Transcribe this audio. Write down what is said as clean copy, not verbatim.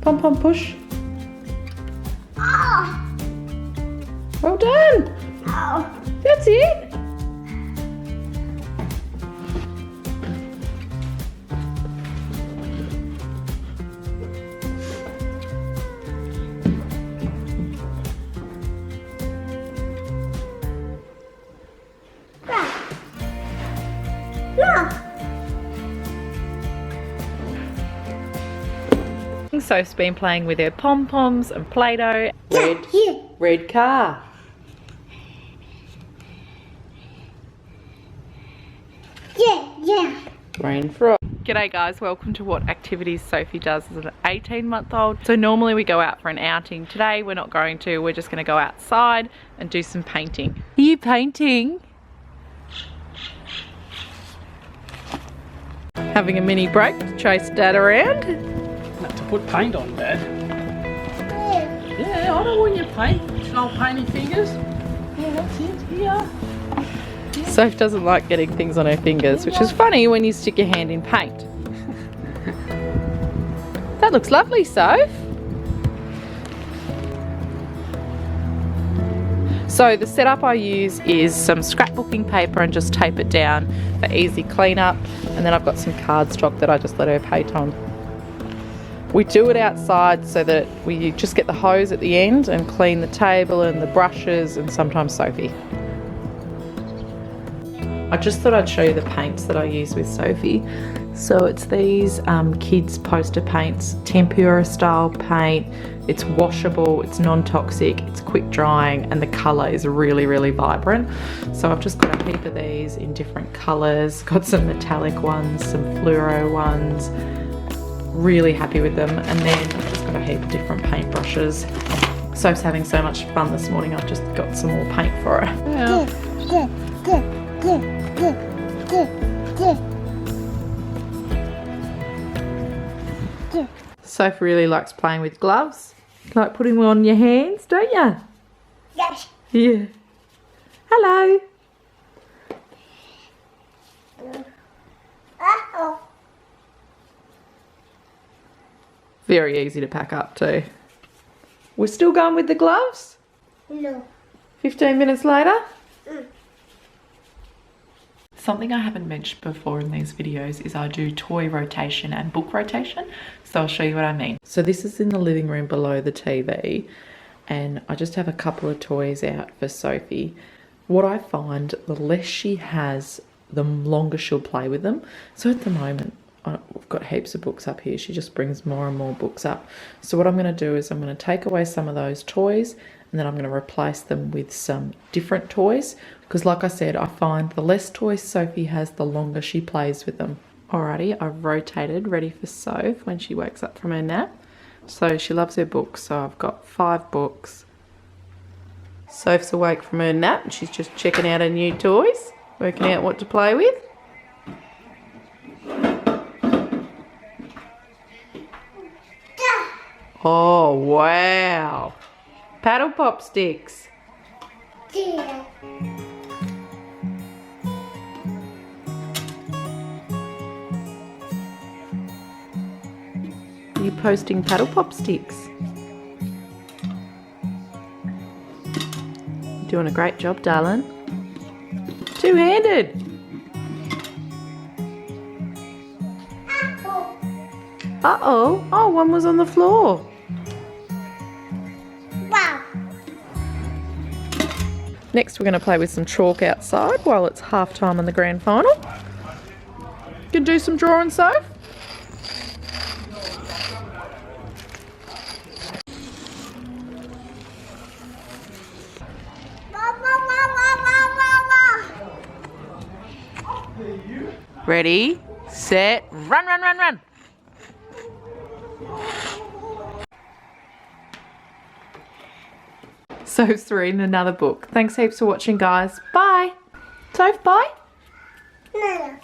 Pom pom push. Oh. Well done. Oh. That's it. Soph's been playing with her pom-poms and Play-Doh. Red car. Yeah. Green frog. G'day guys, welcome to what activities Sophie does as an 18-month-old. So normally we go out for an outing. Today we're not going to, we're just going to go outside and do some painting. Are you painting? Having a mini break to chase Dad around. To put paint on, Dad. Yeah, I don't want you paint. Old painty fingers. Yeah, that's it. Here. Soph doesn't like getting things on her fingers, which is funny when you stick your hand in paint. That looks lovely, Soph. So the setup I use is some scrapbooking paper and just tape it down for easy cleanup. And then I've got some cardstock that I just let her paint on. We do it outside so that we just get the hose at the end and clean the table and the brushes and sometimes Sophie. I just thought I'd show you the paints that I use with Sophie. So it's these kids poster paints, tempera style paint. It's washable, it's non-toxic, it's quick drying, and the colour is really, really vibrant. So I've just got a heap of these in different colours. Got some metallic ones, some fluoro ones. Really happy with them. And then I've just got a heap of different paint brushes. Soph's having so much fun this morning, I've just got some more paint for her. Yeah. Soph really likes playing with gloves. You like putting them on your hands, don't you? Yes. Yeah. Hello. Uh-oh. Very easy to pack up too. We're still going with the gloves? No. 15 minutes later? Something I haven't mentioned before in these videos is I do toy rotation and book rotation. So I'll show you what I mean. So this is in the living room below the TV, and I just have a couple of toys out for Sophie. What I find, the less she has, the longer she'll play with them. So at the moment, I've got heaps of books up here. She just brings more and more books up. So what I'm going to do is I'm going to take away some of those toys and then I'm going to replace them with some different toys. Because like I said, I find the less toys Sophie has, the longer she plays with them. Alrighty, I've rotated, ready for Soph when she wakes up from her nap. So she loves her books, so I've got 5 books. Soph's awake from her nap and she's just checking out her new toys, working out what to play with. Oh, wow. Paddle pop sticks. Yeah. Are you posting paddle pop sticks? You're doing a great job, darling. Two-handed. Uh-oh. Oh, one was on the floor. Wow. Next we're going to play with some chalk outside while it's half time in the grand final. Can do some drawing, Soph? Ready, set, run, run, run, run. Soph's reading another book. Thanks heaps for watching, guys. Bye. Soph, bye. No.